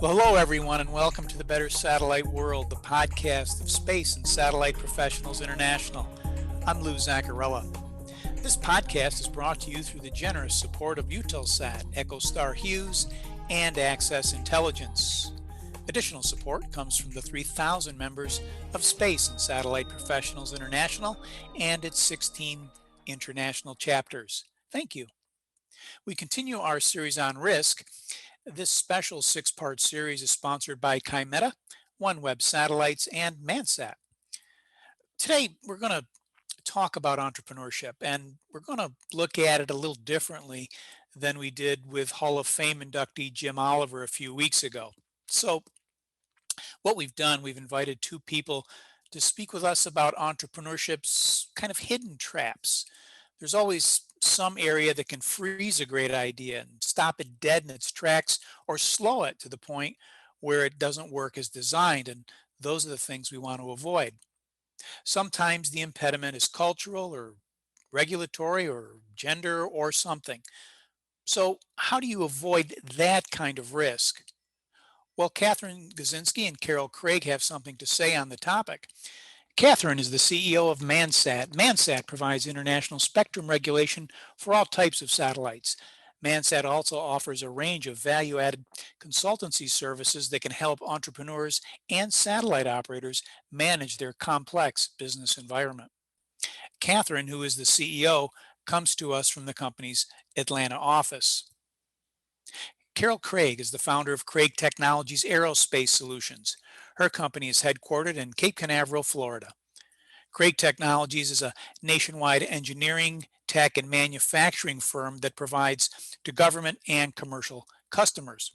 Well, hello, everyone, and welcome to the Better Satellite World, the podcast of Space and Satellite Professionals International. I'm Lou Zaccarella. This podcast is brought to you through the generous support of Eutelsat, EchoStar Hughes, and Access Intelligence. Additional support comes from the 3,000 members of Space and Satellite Professionals International and its 16 international chapters. Thank you. We continue our series on risk. This special 6-part series is sponsored by Kymeta, OneWeb Satellites, and ManSat. Today, we're going to talk about entrepreneurship, and we're going to look at it a little differently than we did with Hall of Fame inductee Jim Oliver a few weeks ago. So what we've done, we've invited two people to speak with us about entrepreneurship's kind of hidden traps. There's always some area that can freeze a great idea and stop it dead in its tracks or slow it to the point where it doesn't work as designed. And those are the things we want to avoid. Sometimes the impediment is cultural or regulatory or gender or something. So how do you avoid that kind of risk? Well, Katherine Gizinski and Carol Craig have something to say on the topic. Katherine is the CEO of ManSat. ManSat provides international spectrum regulation for all types of satellites. ManSat also offers a range of value-added consultancy services that can help entrepreneurs and satellite operators manage their complex business environment. Katherine, who is the CEO, comes to us from the company's Atlanta office. Carol Craig is the founder of Craig Technologies Aerospace Solutions. Her company is headquartered in Cape Canaveral, Florida. Craig Technologies is a nationwide engineering, tech, and manufacturing firm that provides to government and commercial customers.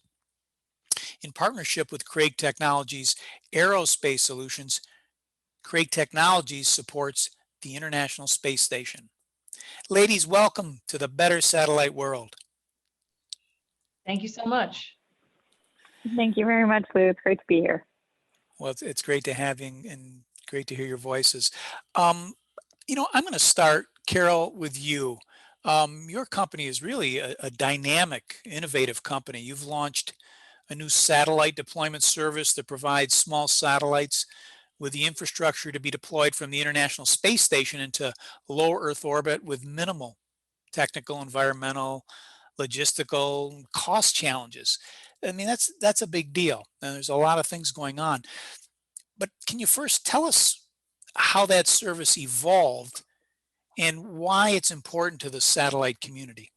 In partnership with Craig Technologies Aerospace Solutions, Craig Technologies supports the International Space Station. Ladies, welcome to the Better Satellite World. Thank you so much. Thank you very much, Lou. It's great to be here. Well, it's great to have you and great to hear your voices. I'm going to start, Carol, with you. Your company is really a dynamic, innovative company. You've launched a new satellite deployment service that provides small satellites with the infrastructure to be deployed from the International Space Station into low Earth orbit with minimal technical, environmental, logistical, cost challenges. I mean, that's a big deal. And there's a lot of things going on. But can you first tell us how that service evolved and why it's important to the satellite community?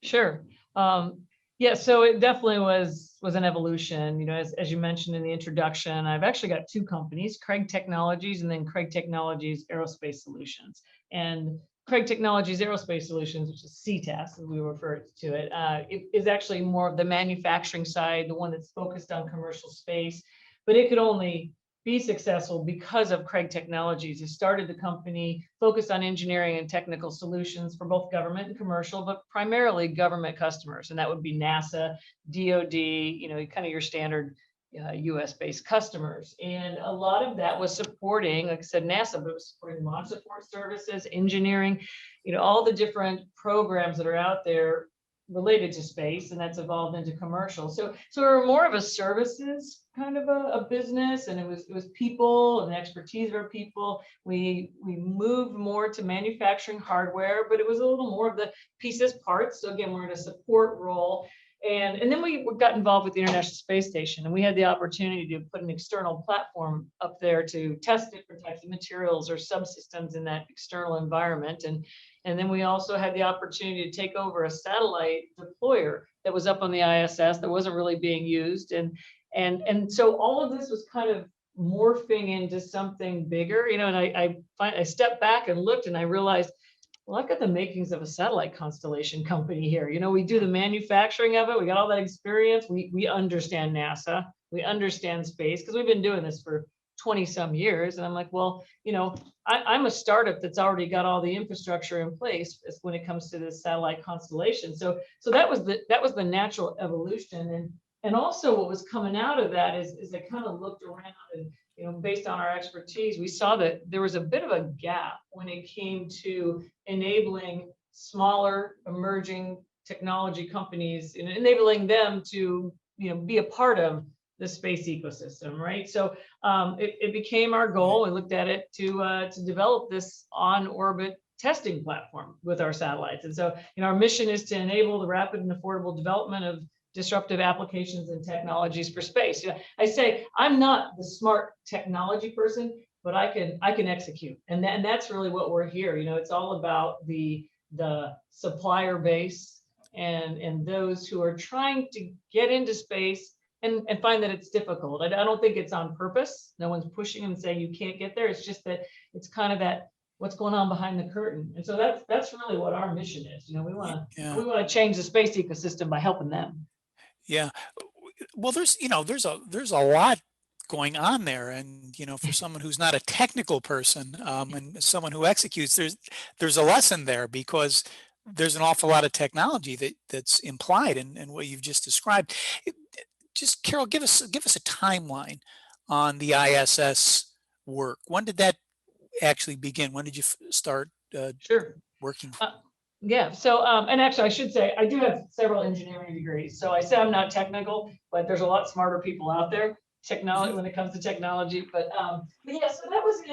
Sure. Yeah, so it definitely was an evolution. You know, as you mentioned in the introduction, I've actually got two companies, Craig Technologies and then Craig Technologies Aerospace Solutions. And Craig Technologies Aerospace Solutions, which is CTAS, as we refer to it, it is actually more of the manufacturing side, the one that's focused on commercial space, but it could only be successful because of Craig Technologies, who started the company focused on engineering and technical solutions for both government and commercial, but primarily government customers. And that would be NASA, DOD, kind of your standard US-based customers. And a lot of that was supporting, like I said, NASA, but it was supporting launch support services, engineering, all the different programs that are out there related to space, and that's evolved into commercial. So we're more of a services kind of a business, and it was people and the expertise of our people. We moved more to manufacturing hardware, but it was a little more of the pieces, parts. So again, we're in a support role. And then we got involved with the International Space Station, and we had the opportunity to put an external platform up there to test different types of materials or subsystems in that external environment. And then we also had the opportunity to take over a satellite deployer that was up on the ISS that wasn't really being used. And so all of this was kind of morphing into something bigger, and I stepped back and looked and I realized, well, I've got the makings of a satellite constellation company here. We do the manufacturing of it. We got all that experience. We understand NASA. We understand space because we've been doing this for 20 some years. And I'm like, well, I'm a startup that's already got all the infrastructure in place when it comes to this satellite constellation. So that was the natural evolution. And also what was coming out of that is I kind of looked around and, based on our expertise, we saw that there was a bit of a gap when it came to enabling smaller emerging technology companies and enabling them to be a part of the space ecosystem, right? So it became our goal. We looked at it to develop this on-orbit testing platform with our satellites. And so, our mission is to enable the rapid and affordable development of disruptive applications and technologies for space. I say I'm not the smart technology person, but I can execute, and that's really what we're here. It's all about the supplier base and those who are trying to get into space and find that it's difficult. I don't think it's on purpose. No one's pushing them and saying you can't get there. It's just that it's kind of that what's going on behind the curtain. And so that's really what our mission is. We want to change the space ecosystem by helping them. Yeah. Well, there's a lot going on there, and for someone who's not a technical person, and someone who executes, there's a lesson there, because there's an awful lot of technology that's implied in what you've just described. Just Carol, give us a timeline on the ISS work. When did that actually begin? When did you start Sure. working? Yeah. So, and actually, I should say I do have several engineering degrees. So I say I'm not technical, but there's a lot smarter people out there when it comes to technology. But yeah. So that was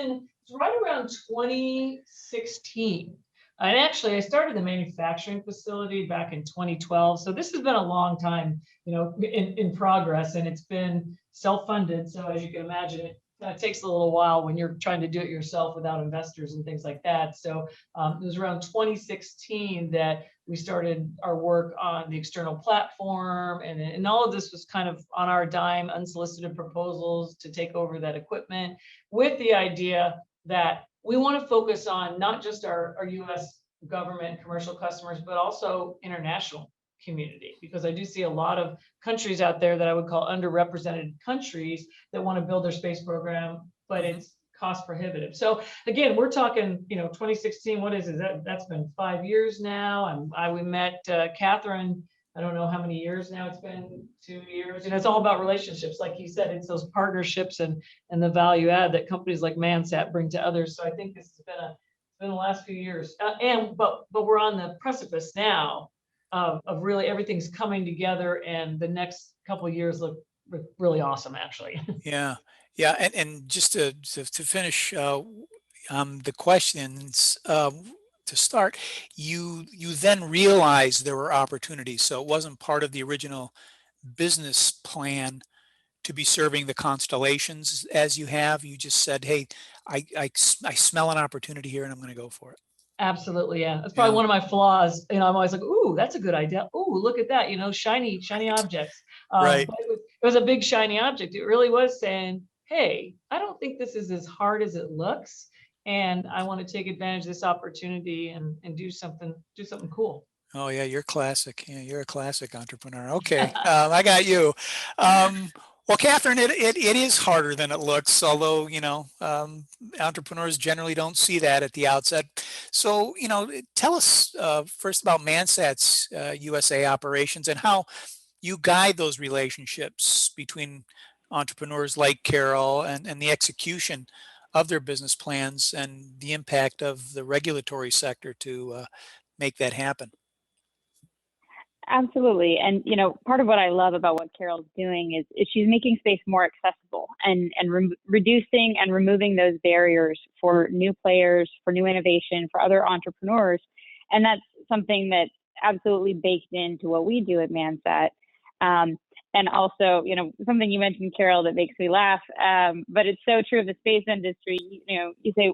right around 2016. And actually, I started the manufacturing facility back in 2012. So this has been a long time, in progress, and it's been self-funded. So as you can imagine, it takes a little while when you're trying to do it yourself without investors and things like that. So it was around 2016 that we started our work on the external platform, and all of this was kind of on our dime, unsolicited proposals to take over that equipment, with the idea that we want to focus on not just our U.S. government commercial customers, but also international community, because I do see a lot of countries out there that I would call underrepresented countries that want to build their space program, but it's cost prohibitive. So again, we're talking, 2016. What is it? That's been 5 years now. And we met Katherine. I don't know how many years now. It's been 2 years. It's all about relationships, like you said. It's those partnerships and the value add that companies like ManSat bring to others. So I think this has been the last few years. But we're on the precipice now of really everything's coming together, and the next couple of years look really awesome, actually. Yeah. And just to finish the questions, to start, you then realized there were opportunities. So it wasn't part of the original business plan to be serving the constellations as you have. You just said, hey, I smell an opportunity here and I'm going to go for it. Absolutely. Yeah. That's probably one of my flaws. I'm always like, ooh, that's a good idea. Ooh, look at that, shiny objects. Right. But it was a big shiny object. It really was saying, hey, I don't think this is as hard as it looks, and I want to take advantage of this opportunity and do something cool. Oh yeah, you're classic. Yeah, you're a classic entrepreneur. Okay, I got you. Well, Katherine, it is harder than it looks, although entrepreneurs generally don't see that at the outset. So tell us first about ManSat's USA operations and how you guide those relationships between entrepreneurs like Carol and the execution of their business plans and the impact of the regulatory sector to make that happen. Absolutely. And, part of what I love about what Carol's doing is she's making space more accessible and reducing and removing those barriers for new players, for new innovation, for other entrepreneurs. And that's something that's absolutely baked into what we do at ManSat. And also, something you mentioned, Carol, that makes me laugh, but it's so true of the space industry. You say,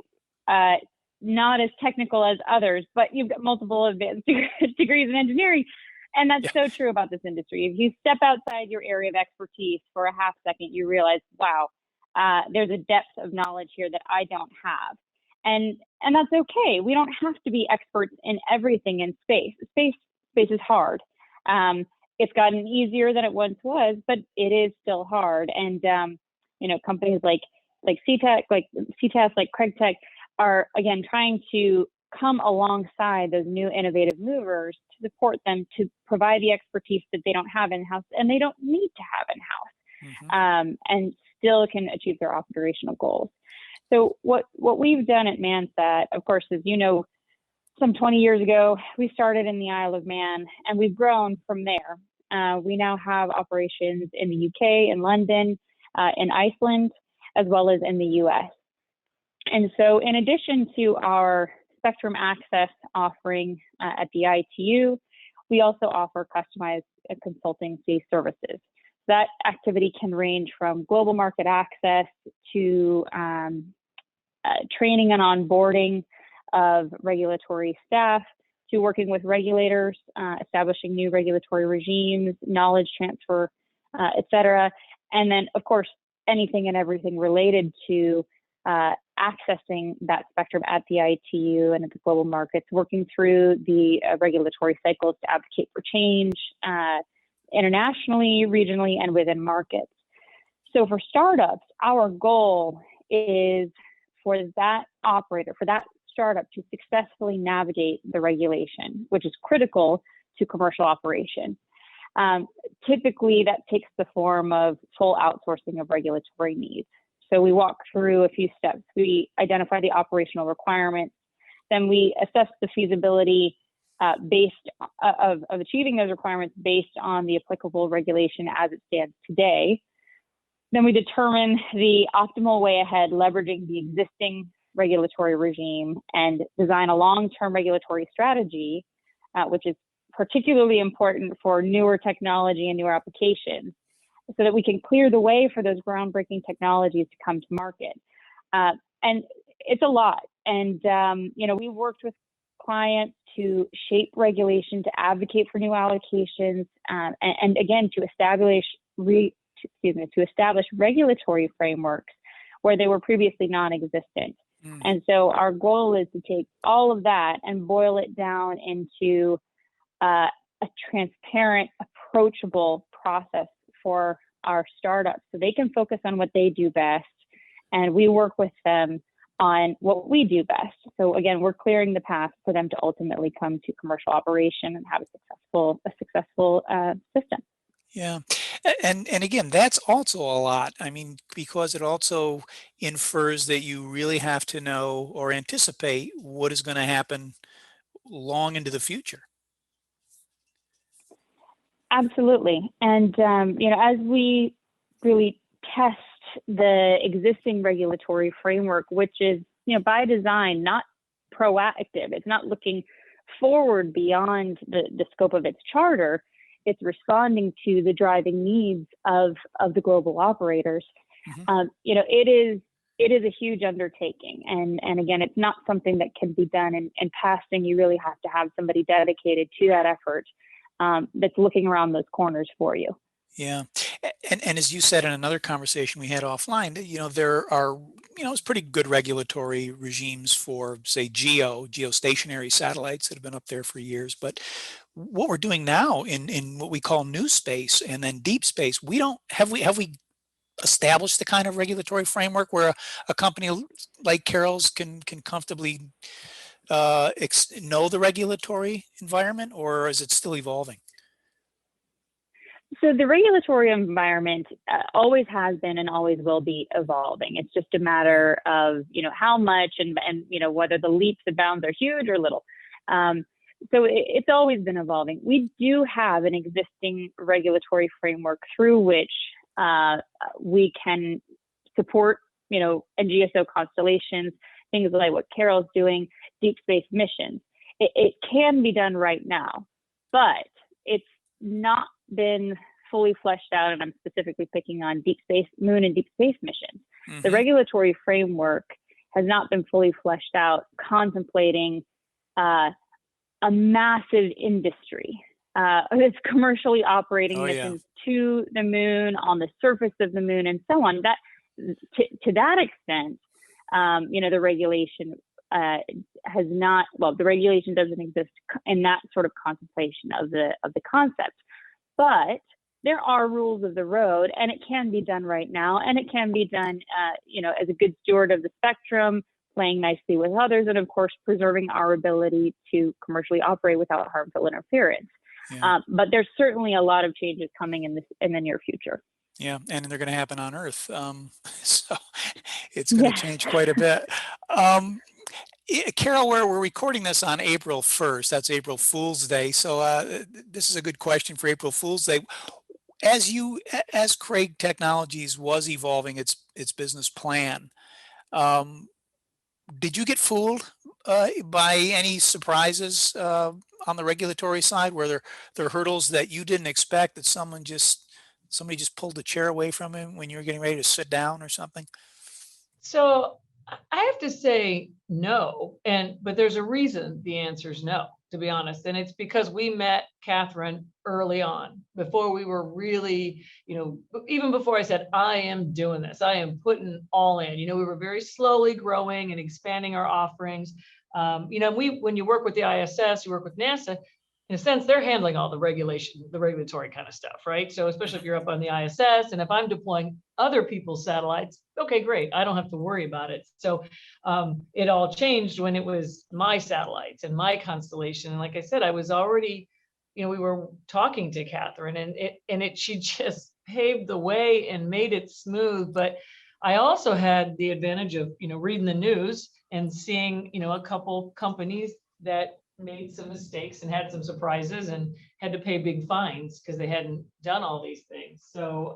not as technical as others, but you've got multiple advanced degrees in engineering. And that's so true about this industry. If you step outside your area of expertise for a half second, you realize, wow, there's a depth of knowledge here that I don't have. And that's okay. We don't have to be experts in everything in space. Space is hard. It's gotten easier than it once was, but it is still hard. And companies like CTEC, like CTES, like CraigTech are again trying to come alongside those new innovative movers to support them, to provide the expertise that they don't have in-house and they don't need to have in-house, and still can achieve their operational goals. So what we've done at ManSat, of course, is, some 20 years ago, we started in the Isle of Man, and we've grown from there. we now have operations in the UK, in London, in Iceland, as well as in the US. And so in addition to our spectrum access offering at the ITU, we also offer customized consultancy services. That activity can range from global market access to training and onboarding of regulatory staff, to working with regulators, establishing new regulatory regimes, knowledge transfer, et cetera. And then, of course, anything and everything related to accessing that spectrum at the ITU and at the global markets, working through the regulatory cycles to advocate for change internationally, regionally, and within markets. So for startups, our goal is for that operator, for that startup to successfully navigate the regulation, which is critical to commercial operation. Typically, that takes the form of full outsourcing of regulatory needs. So we walk through a few steps. We identify the operational requirements, then we assess the feasibility based of achieving those requirements based on the applicable regulation as it stands today. Then we determine the optimal way ahead, leveraging the existing regulatory regime, and design a long-term regulatory strategy, which is particularly important for newer technology and newer applications, so that we can clear the way for those groundbreaking technologies to come to market. And it's a lot. And, we worked with clients to shape regulation, to advocate for new allocations, and again, to establish regulatory frameworks where they were previously non-existent. And so our goal is to take all of that and boil it down into a transparent, approachable process for our startups so they can focus on what they do best, and we work with them on what we do best. So again, we're clearing the path for them to ultimately come to commercial operation and have a successful system. Yeah. And again, that's also a lot. I mean, because it also infers that you really have to know or anticipate what is going to happen long into the future. Absolutely. And, as we really test the existing regulatory framework, which is, by design, not proactive, it's not looking forward beyond the scope of its charter, it's responding to the driving needs of the global operators. Mm-hmm. It is a huge undertaking. And again, it's not something that can be done in passing. You really have to have somebody dedicated to that effort that's looking around those corners for you. Yeah. And as you said in another conversation we had offline, there are, it's pretty good regulatory regimes for, say, geostationary satellites that have been up there for years. But what we're doing now in what we call new space and then deep space, have we established the kind of regulatory framework where a company like Carol's can comfortably know the regulatory environment, or is it still evolving? So the regulatory environment always has been and always will be evolving. It's just a matter of, how much and whether the leaps and bounds are huge or little. So it's always been evolving. We do have an existing regulatory framework through which we can support, NGSO constellations, things like what Carol's doing, deep space missions. It can be done right now, but it's not been fully fleshed out, and I'm specifically picking on deep space, moon and deep space missions. Mm-hmm. The regulatory framework has not been fully fleshed out, contemplating a massive industry that's commercially operating missions to the moon, on the surface of the moon, and so on. That to that extent, the regulation has not. Well, the regulation doesn't exist in that sort of contemplation of the concept, but there are rules of the road, and it can be done right now, and it can be done, as a good steward of the spectrum, playing nicely with others, and of course, preserving our ability to commercially operate without harmful interference. Yeah. But there's certainly a lot of changes coming in the near future. Yeah, and they're going to happen on Earth, so it's going to change quite a bit. Carol, we're recording this on April 1st. That's April Fool's Day. So this is a good question for April Fool's Day. As Craig Technologies was evolving its business plan, did you get fooled by any surprises on the regulatory side? Were there hurdles that you didn't expect, that somebody just pulled the chair away from him when you were getting ready to sit down or something? So I have to say no, but there's a reason the answer is no, to be honest. And it's because we met Katherine early on, before we were really, even before I said, I am doing this, I am putting all in. We were very slowly growing and expanding our offerings. When you work with the ISS, you work with NASA, in a sense, they're handling all the regulatory kind of stuff, right? So especially if you're up on the ISS, and if I'm deploying other people's satellites, okay, great, I don't have to worry about it. So it all changed when it was my satellites and my constellation. And like I said, I was already, we were talking to Katherine, and she just paved the way and made it smooth. But I also had the advantage of, reading the news and seeing, a couple companies that made some mistakes and had some surprises and had to pay big fines because they hadn't done all these things. So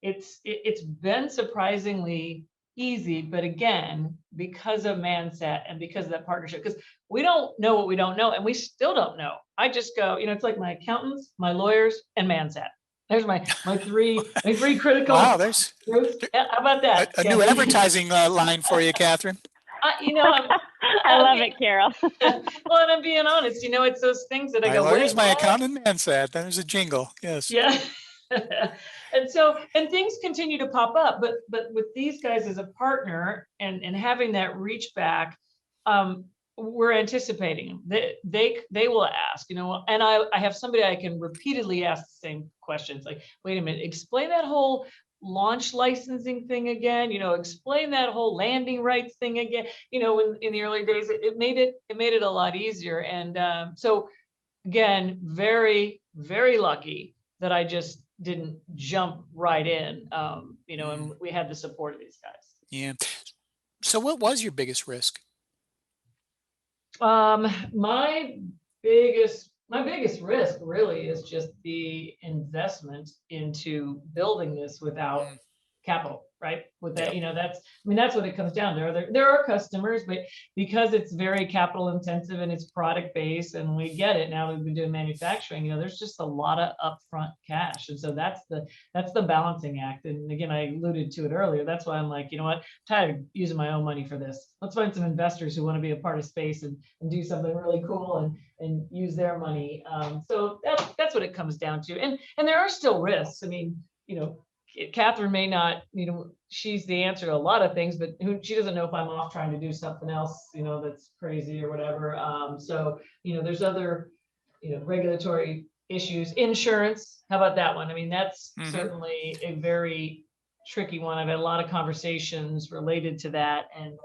it's been surprisingly easy, but again, because of ManSat and because of that partnership, because we don't know what we don't know, and we still don't know. I just go, it's like my accountants, my lawyers, and ManSat. There's my three critical. Wow, there's how about that? A new advertising line for you, Katherine. I love it, Carol. Well, and I'm being honest, it's those things that I go, where's my accountant ManSat? There's a jingle. Yes. Yeah. and things continue to pop up, but with these guys as a partner and having that reach back, we're anticipating that they will ask, and I have somebody I can repeatedly ask the same questions, like, wait a minute, explain that whole launch licensing thing again, explain that whole landing rights thing again. In the early days, it made it a lot easier. And so again, very, very lucky that I just didn't jump right in, and we had the support of these guys. Yeah. So what was your biggest risk? My biggest risk really is just the investment into building this without capital, right? With that, that's what it comes down to. There are customers, but because it's very capital intensive and it's product based, and we get it now that we've been doing manufacturing, there's just a lot of upfront cash. And so that's the balancing act. And again, I alluded to it earlier. That's why I'm like, what? I'm tired of using my own money for this. Let's find some investors who want to be a part of space and do something really cool and use their money. So that's what it comes down to. And there are still risks. I mean, Katherine may not, she's the answer to a lot of things, but she doesn't know if I'm off trying to do something else, that's crazy or whatever. So, there's other, regulatory issues. Insurance, how about that one? I mean, that's certainly a very tricky one. I've had a lot of conversations related to that, and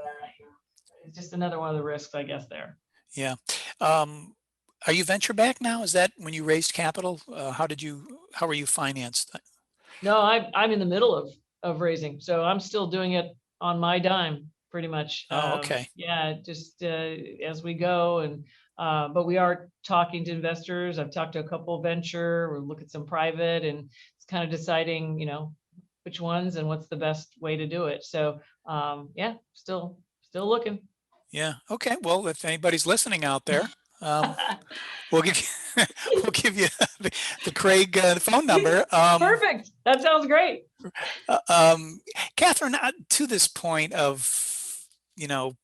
it's just another one of the risks, I guess, there. Yeah. Are you venture back now? Is that when you raised capital? How were you financed? No, I'm in the middle of raising, so I'm still doing it on my dime, pretty much. Oh, okay. Yeah, just as we go, and but we are talking to investors. I've talked to a couple of venture. We're looking at some private, and it's kind of deciding, which ones and what's the best way to do it. So yeah, still looking. Yeah. Okay. Well, if anybody's listening out there, we'll give you the Craig phone number. Perfect. That sounds great. Katherine, to this point of, the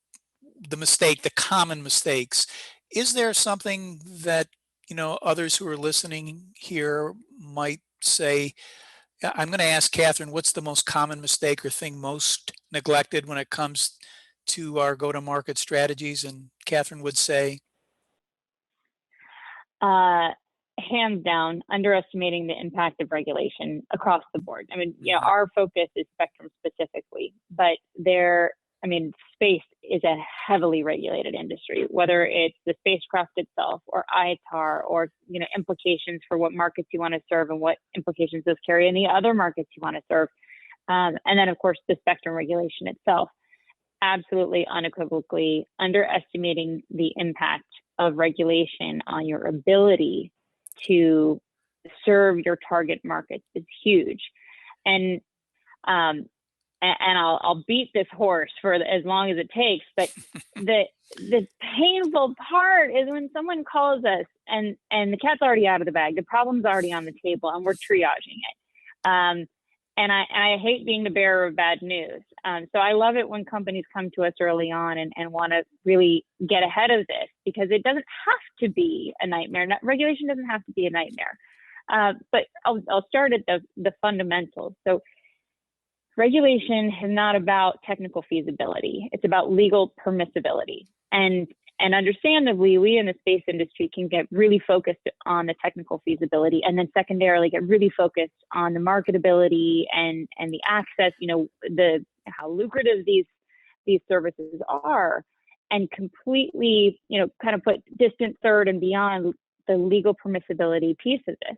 common mistakes, is there something that, others who are listening here might say? I'm going to ask Katherine, what's the most common mistake or thing most neglected when it comes to our go-to-market strategies? And Katherine would say, hands down, underestimating the impact of regulation across the board. I mean, our focus is spectrum specifically, but space is a heavily regulated industry, whether it's the spacecraft itself or ITAR or, implications for what markets you want to serve and what implications those carry in the other markets you want to serve. And then, of course, the spectrum regulation itself. absolutely unequivocally underestimating the impact of regulation on your ability to serve your target markets is huge. And I'll beat this horse for as long as it takes, but the painful part is when someone calls us and the cat's already out of the bag, the problem's already on the table, and we're triaging it. And I hate being the bearer of bad news. So I love it when companies come to us early on and want to really get ahead of this, because it doesn't have to be a nightmare. Regulation doesn't have to be a nightmare. But I'll start at the fundamentals. So regulation is not about technical feasibility. It's about legal permissibility. And understandably, we in the space industry can get really focused on the technical feasibility, and then secondarily get really focused on the marketability and the access, how lucrative these services are, and completely, kind of put distant third and beyond the legal permissibility piece of this.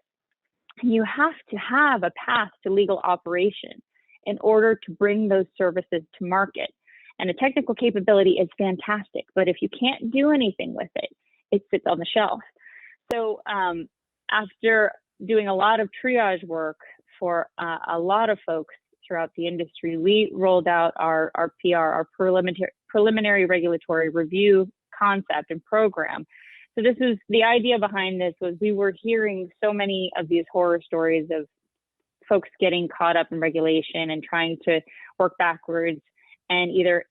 And you have to have a path to legal operation in order to bring those services to market. And a technical capability is fantastic, but if you can't do anything with it, it sits on the shelf. So after doing a lot of triage work for a lot of folks throughout the industry, we rolled out our PR, our preliminary regulatory review concept and program. So this is the idea behind this. Was we were hearing so many of these horror stories of folks getting caught up in regulation and trying to work backwards, and either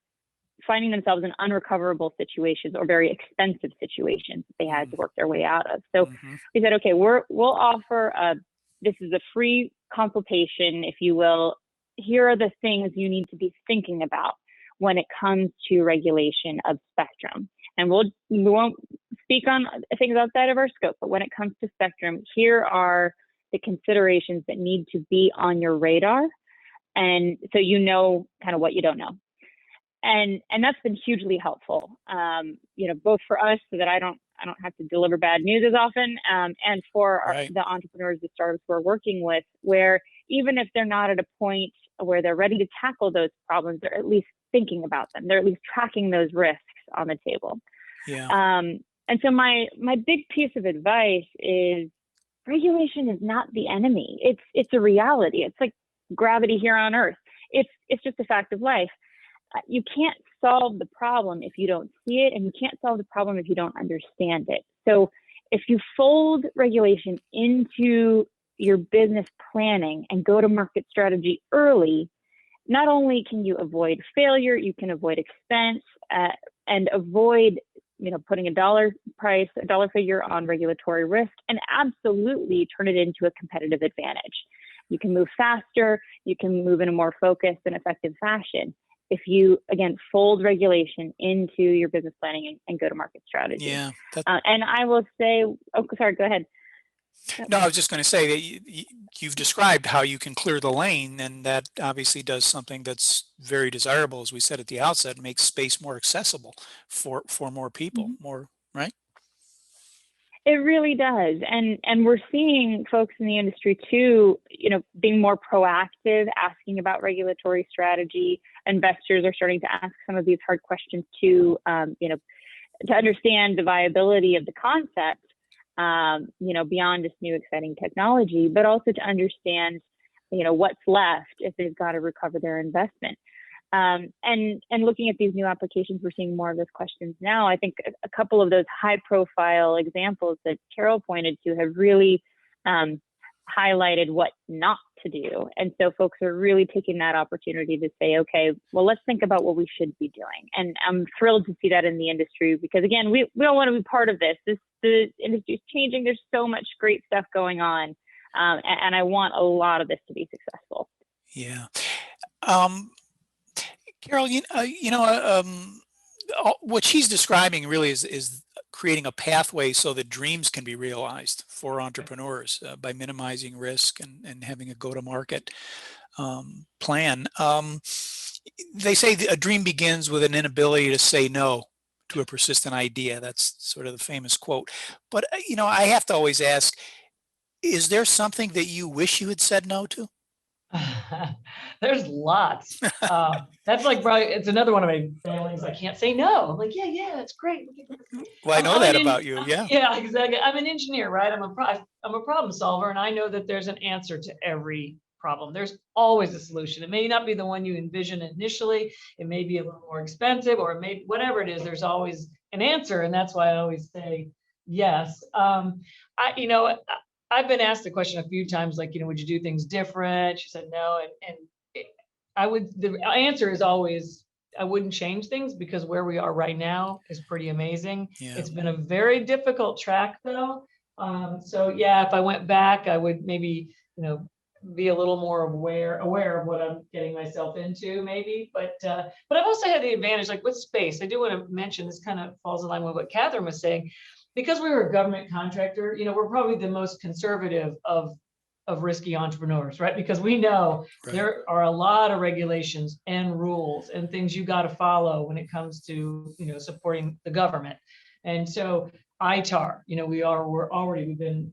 finding themselves in unrecoverable situations or very expensive situations that they had to work their way out of. So we said, okay, we'll offer this is a free consultation, if you will. Here are the things you need to be thinking about when it comes to regulation of spectrum. And we won't speak on things outside of our scope, but when it comes to spectrum, here are the considerations that need to be on your radar. And so kind of what you don't know. And that's been hugely helpful, both for us so that I don't have to deliver bad news as often, and for the entrepreneurs, the startups we're working with, where even if they're not at a point where they're ready to tackle those problems, they're at least thinking about them. They're at least tracking those risks on the table. Yeah. And so my big piece of advice is regulation is not the enemy. It's a reality. It's like gravity here on Earth. It's just a fact of life. You can't solve the problem if you don't see it, and you can't solve the problem if you don't understand it. So if you fold regulation into your business planning and go-to-market strategy early, not only can you avoid failure, you can avoid expense, and avoid putting a dollar figure on regulatory risk, and absolutely turn it into a competitive advantage. You can move faster, you can move in a more focused and effective fashion if you, again, fold regulation into your business planning and go-to-market strategy. Yeah. And I will say, sorry, go ahead. No, I was just going to say that you've described how you can clear the lane, and that obviously does something that's very desirable, as we said at the outset, makes space more accessible for more people, more, right? It really does. And we're seeing folks in the industry too, being more proactive, asking about regulatory strategy. Investors are starting to ask some of these hard questions too, to understand the viability of the concept, beyond this new exciting technology, but also to understand, what's left if they've got to recover their investment. And looking at these new applications, we're seeing more of those questions now. I think a couple of those high-profile examples that Carol pointed to have really highlighted what not to do. And so folks are really taking that opportunity to say, okay, well, let's think about what we should be doing. And I'm thrilled to see that in the industry, because again, we don't want to be part of this. The industry is changing. There's so much great stuff going on. And I want a lot of this to be successful. Yeah. Carol, what she's describing really is creating a pathway so that dreams can be realized for entrepreneurs by minimizing risk and having a go-to-market plan. They say a dream begins with an inability to say no to a persistent idea. That's sort of the famous quote. But, I have to always ask, is there something that you wish you had said no to? There's lots. That's like probably it's another one of my failings. I can't say no. I'm like, yeah, it's great. Well, I know I'm that about you. Yeah. Yeah, exactly. I'm an engineer, right? I'm a problem solver, and I know that there's an answer to every problem. There's always a solution. It may not be the one you envision initially. It may be a little more expensive, or it may whatever it is. There's always an answer, and that's why I always say yes. I've been asked the question a few times, like, would you do things different? She said no, and I would. The answer is always I wouldn't change things because where we are right now is pretty amazing. Yeah. It's been a very difficult track though. So yeah, if I went back, I would maybe, be a little more aware of what I'm getting myself into maybe. But I've also had the advantage, like with space, I do want to mention, this kind of falls in line with what Katherine was saying, because we were a government contractor, we're probably the most conservative of risky entrepreneurs, right? Because we know Right. there are a lot of regulations and rules and things you got to follow when it comes to, supporting the government. And so ITAR, we've been,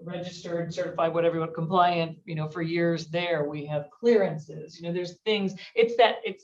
registered, certified, whatever you want, compliant, for years there. We have clearances, there's things, it's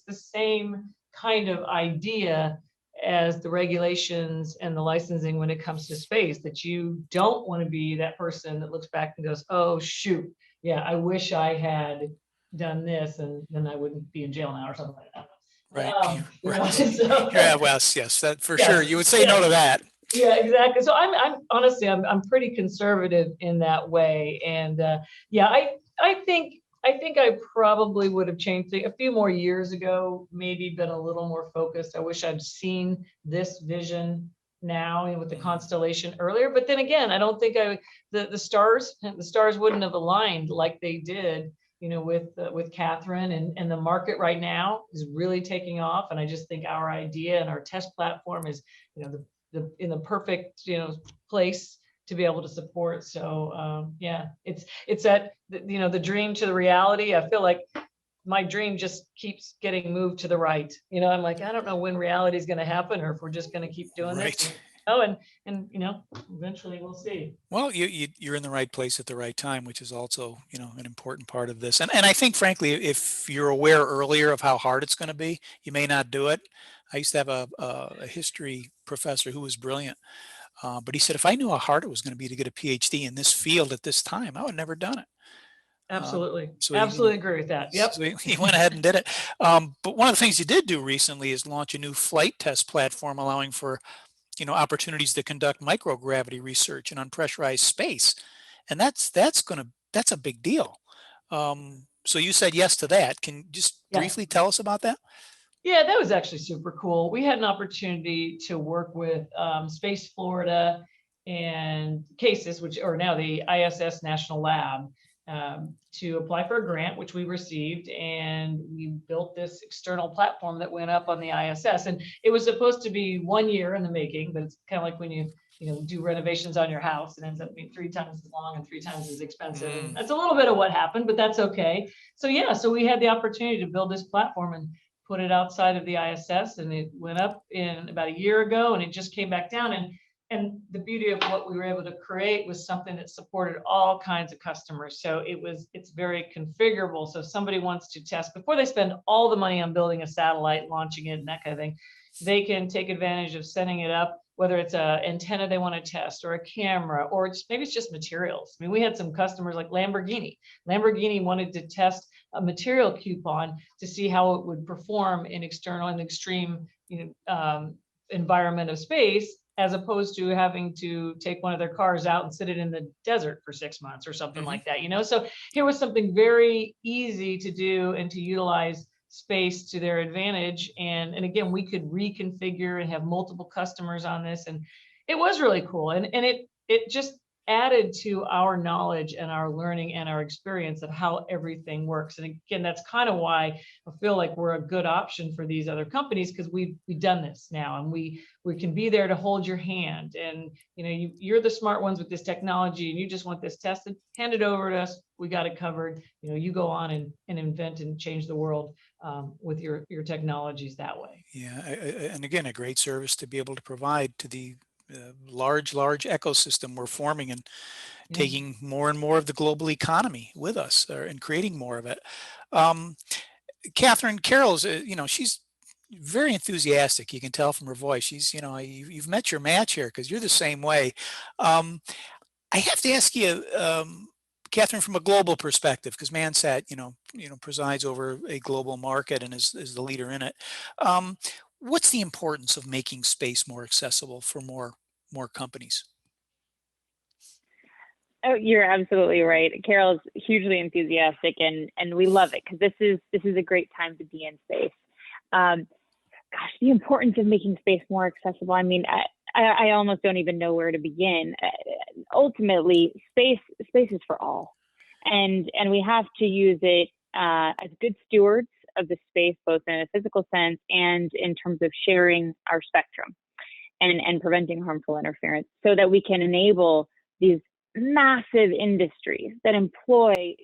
the same kind of idea as the regulations and the licensing when it comes to space, that you don't want to be that person that looks back and goes, oh shoot, yeah, I wish I had done this, and then I wouldn't be in jail now or something like that. Right. Right. So, Yeah. Well, yes, that for yes, sure. You would say no to that. yeah, exactly. So I'm honestly, I'm pretty conservative in that way. And yeah, I think I probably would have changed it a few more years ago, maybe been a little more focused. I wish I'd seen this vision now, with the constellation earlier. But then again, I don't think the stars wouldn't have aligned like they did, with Katherine, and the market right now is really taking off. And I just think our idea and our test platform is, in the perfect, place to be able to support. So yeah, it's that, the dream to the reality. I feel like my dream just keeps getting moved to the right. I'm like, I don't know when reality is going to happen, or if we're just going to keep doing Right. this. And eventually we'll see. Well, you're in the right place at the right time, which is also, an important part of this. And I think, frankly, if you're aware earlier of how hard it's going to be, you may not do it. I used to have a history professor who was brilliant, but he said, if I knew how hard it was going to be to get a PhD in this field at this time, I would have never done it. Absolutely. So Absolutely agree with that. Yep. So he went ahead and did it. But one of the things you did do recently is launch a new flight test platform allowing for, opportunities to conduct microgravity research in unpressurized space. And that's a big deal. So you said yes to that. Can you just briefly tell us about that? Yeah, that was actually super cool. We had an opportunity to work with Space Florida and CASIS, which are now the ISS National Lab, to apply for a grant, which we received, and we built this external platform that went up on the ISS. And it was supposed to be 1 year in the making, but it's kind of like when you do renovations on your house, it ends up being 3 times as long and 3 times as expensive. And that's a little bit of what happened, but that's okay. So yeah, so we had the opportunity to build this platform and put it outside of the ISS, and it went up in about a year ago, and it just came back down. And the beauty of what we were able to create was something that supported all kinds of customers. So it's very configurable. So if somebody wants to test before they spend all the money on building a satellite, launching it, and that kind of thing, they can take advantage of setting it up, whether it's an antenna they want to test, or a camera, or maybe it's just materials. I mean, we had some customers like Lamborghini. Lamborghini wanted to test a material coupon to see how it would perform in external and extreme, environment of space, as opposed to having to take one of their cars out and sit it in the desert for 6 months or something like that. So here was something very easy to do and to utilize space to their advantage. And again, we could reconfigure and have multiple customers on this. And it was really cool. And it just added to our knowledge and our learning and our experience of how everything works. And again, that's kind of why I feel like we're a good option for these other companies, because we've done this now, and we can be there to hold your hand. And you're the smart ones with this technology, and you just want this tested, hand it over to us. We got it covered. You go on and invent and change the world with your technologies that way. Yeah, and again, a great service to be able to provide to the large ecosystem we're forming and Yeah. taking more and more of the global economy with us, and creating more of it. Um, Catherine, Carol's, she's very enthusiastic. You can tell from her voice. She's, you've met your match here because you're the same way. Um, I have to ask you, Catherine, from a global perspective, because ManSat, presides over a global market and is the leader in it. What's the importance of making space more accessible for more companies? Oh, you're absolutely right. Carol's hugely enthusiastic, and we love it because this is a great time to be in space. Gosh, the importance of making space more accessible. I mean, I almost don't even know where to begin. Ultimately, space is for all, and we have to use it as good stewards of the space, both in a physical sense and in terms of sharing our spectrum and preventing harmful interference, so that we can enable these massive industries that employ,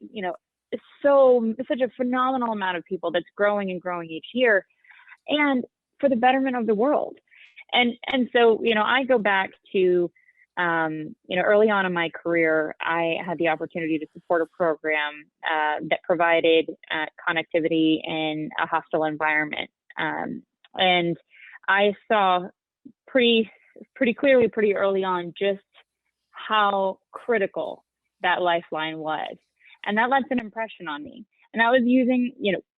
such a phenomenal amount of people that's growing and growing each year, and for the betterment of the world. And so, I go back to, early on in my career, I had the opportunity to support a program that provided connectivity in a hostile environment. And I saw pretty clearly, pretty early on, just how critical that lifeline was. And that left an impression on me. And that was using,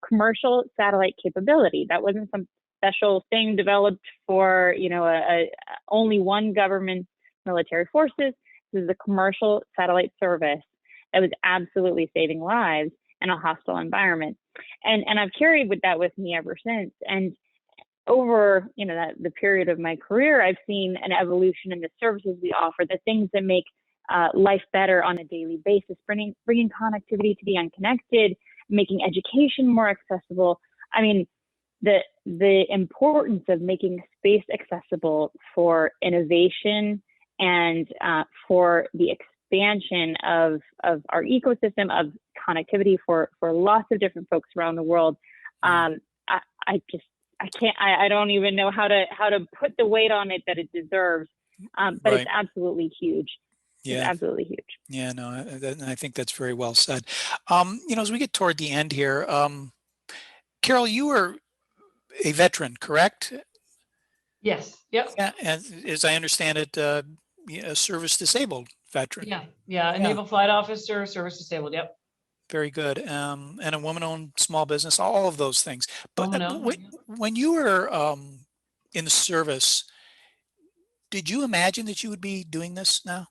commercial satellite capability. That wasn't some special thing developed for, only one government military forces. This is a commercial satellite service that was absolutely saving lives in a hostile environment. And I've carried with me ever since. And over, the period of my career, I've seen an evolution in the services we offer, the things that make life better on a daily basis, bringing connectivity to the unconnected, making education more accessible. I mean, the importance of making space accessible for innovation and for the expansion of our ecosystem of connectivity for lots of different folks around the world. I don't even know how to put the weight on it that it deserves, but Right. It's absolutely huge. Yeah. It's absolutely huge. Yeah, no, I think that's very well said. As we get toward the end here, Carol, you were a veteran, correct? Yes. Yep. Yeah, and as I understand it, a service disabled veteran. Yeah. A Yeah. naval flight officer, service disabled. Yep. Very good. And a woman-owned small business, all of those things. But Woman-owned. when you were in the service, did you imagine that you would be doing this now?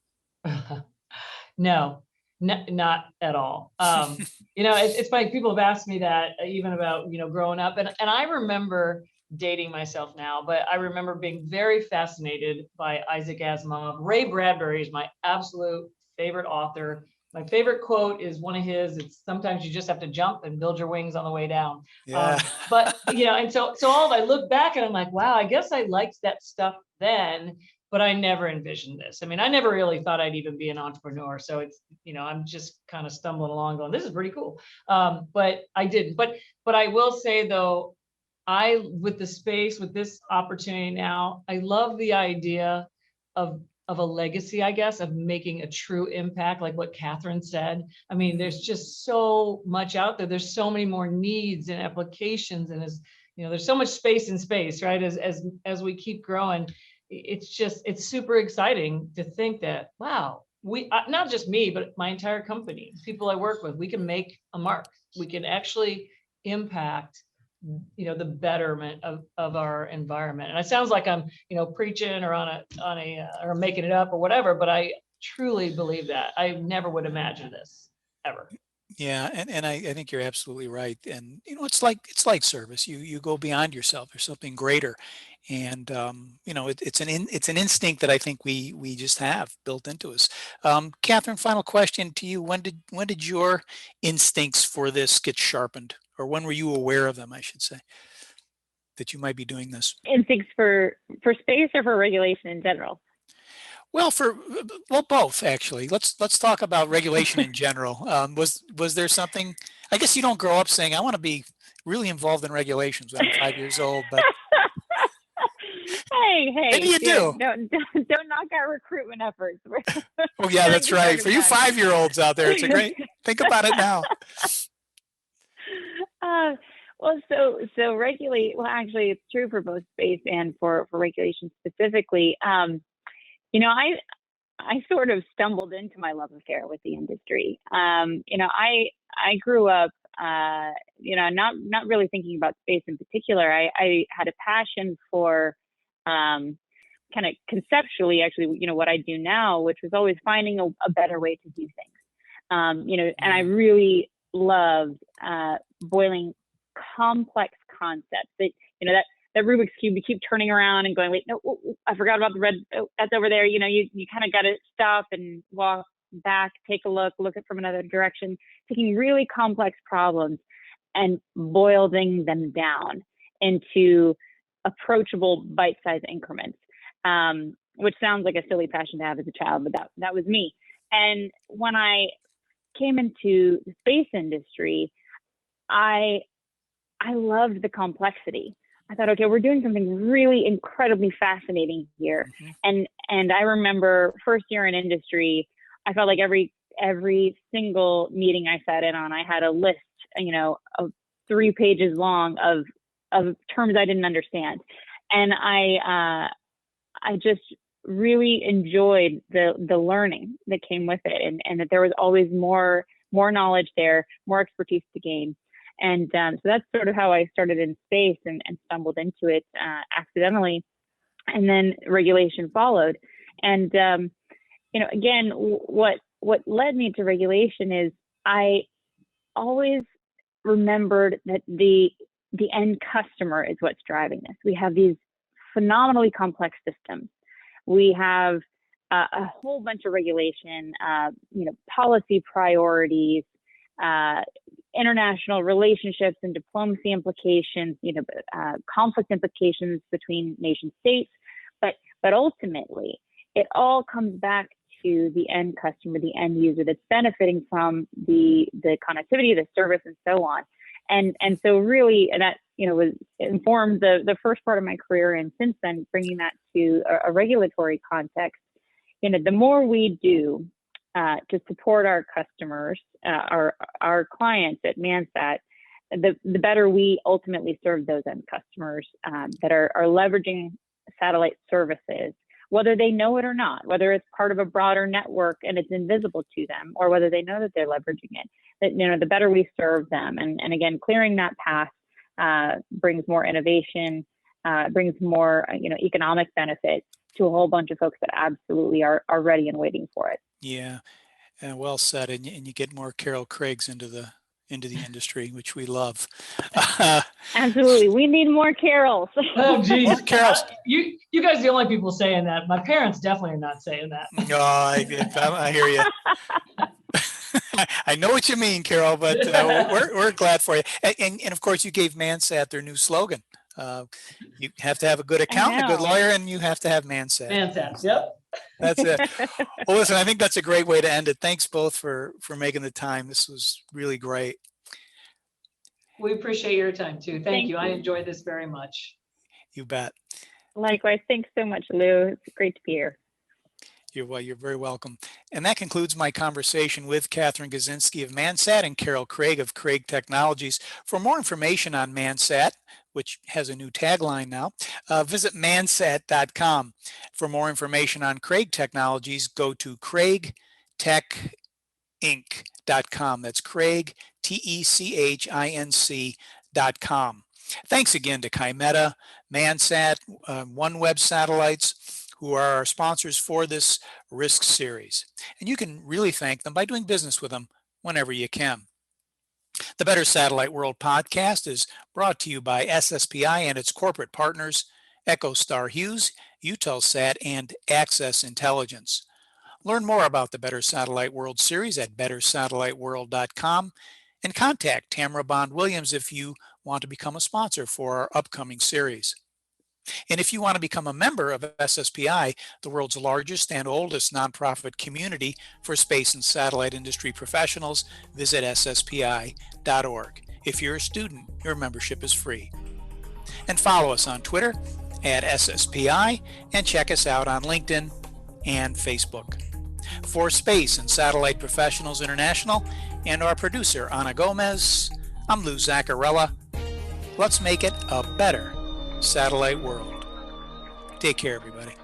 No, not at all. It's funny, people have asked me that even about, growing up. And I remember dating myself now, but I remember being very fascinated by Isaac Asimov. Ray Bradbury is my absolute favorite author. My favorite quote is one of his. It's sometimes you just have to jump and build your wings on the way down. Yeah. And so I look back and I'm like, wow, I guess I liked that stuff then, but I never envisioned this. I mean, I never really thought I'd even be an entrepreneur. So it's, I'm just kind of stumbling along going, this is pretty cool. But I didn't. But I will say though, with the space, with this opportunity now, I love the idea of a legacy, I guess, of making a true impact, like what Katherine said. I mean, there's just so much out there. There's so many more needs and applications, and there's so much space in space, right? As we keep growing, it's super exciting to think that, wow, we not just me, but my entire company, people I work with, we can make a mark. We can actually impact the betterment of our environment. And it sounds like I'm preaching or or making it up or whatever, but I truly believe that. I never would imagine this ever. Yeah, and I think you're absolutely right. And it's like service. You go beyond yourself. There's something greater, and it's an instinct that I think we just have built into us. Catherine, final question to you: When did your instincts for this get sharpened, or when were you aware of them? I should say that you might be doing this. Instincts for space or for regulation in general? Well, both actually. Let's talk about regulation in general. Was there something? I guess you don't grow up saying I want to be really involved in regulations when I'm 5 years old, but Hey, Maybe you do. Don't knock our recruitment efforts. Oh yeah, that's right. For you 5-year-olds out there, it's a great, think about it now. Well, so regulate. Well, actually, it's true for both space and for regulation specifically. I sort of stumbled into my love affair with the industry. I grew up, not really thinking about space in particular. I had a passion for kind of conceptually, actually, what I do now, which was always finding a better way to do things. And I really loved boiling complex concepts. That Rubik's Cube, you keep turning around and going, wait, no, I forgot about the red. Oh, that's over there. You kind of got to stop and walk back, take a look it from another direction, taking really complex problems and boiling them down into approachable bite-sized increments, which sounds like a silly passion to have as a child, but that was me. And when I came into the space industry, I loved the complexity. I thought, okay, we're doing something really incredibly fascinating here. Mm-hmm. And I remember first year in industry, I felt like every single meeting I sat in on, I had a list, of 3 pages long of terms I didn't understand. And I just really enjoyed the learning that came with it, and that there was always more knowledge there, more expertise to gain. And so that's sort of how I started in space and stumbled into it accidentally. And then regulation followed. And, again, what led me to regulation is I always remembered that the end customer is what's driving this. We have these phenomenally complex systems. We have a whole bunch of regulation, policy priorities, international relationships and diplomacy implications, conflict implications between nation states, but ultimately it all comes back to the end customer, the end user that's benefiting from the connectivity, the service, and so on. And so really that was informed the first part of my career, and since then bringing that to a regulatory context. The more we do to support our customers, our clients at ManSat, the better we ultimately serve those end customers that are leveraging satellite services, whether they know it or not, whether it's part of a broader network and it's invisible to them, or whether they know that they're leveraging it. That the better we serve them, and again, clearing that path brings more innovation, brings more economic benefit to a whole bunch of folks that absolutely are ready and waiting for it. Yeah, well said. And you get more Carol Craigs into the industry, which we love. Absolutely, we need more Carols. Oh, geez, more Carols. You guys are the only people saying that. My parents definitely are not saying that. No, I hear you. I know what you mean, Carol, but we're glad for you. And of course, you gave ManSat their new slogan. You have to have a good accountant, a good lawyer, and you have to have ManSat. ManSat, yep. That's it. Well, listen, I think that's a great way to end it. Thanks both for making the time. This was really great. We appreciate your time too. Thank you. I enjoyed this very much. You bet. Likewise. Thanks so much, Lou. It's great to be here. You're very welcome. And that concludes my conversation with Katherine Gizinski of ManSat and Carol Craig of Craig Technologies. For more information on ManSat, which has a new tagline now, visit mansat.com. For more information on Craig Technologies, go to craigtechinc.com. That's Craig, TECHINC.com. Thanks again to Kymeta, ManSat, OneWeb Satellites, who are our sponsors for this Risk series. And you can really thank them by doing business with them whenever you can. The Better Satellite World podcast is brought to you by SSPI and its corporate partners, EchoStar Hughes, Eutelsat, and Access Intelligence. Learn more about the Better Satellite World series at bettersatelliteworld.com and contact Tamara Bond Williams if you want to become a sponsor for our upcoming series. And if you want to become a member of SSPI, the world's largest and oldest nonprofit community for space and satellite industry professionals, visit sspi.org. If you're a student, your membership is free. And follow us on Twitter at SSPI, and check us out on LinkedIn and Facebook. For Space and Satellite Professionals International and our producer, Ana Gomez, I'm Lou Zaccarella. Let's make it a better satellite world. Take care, everybody.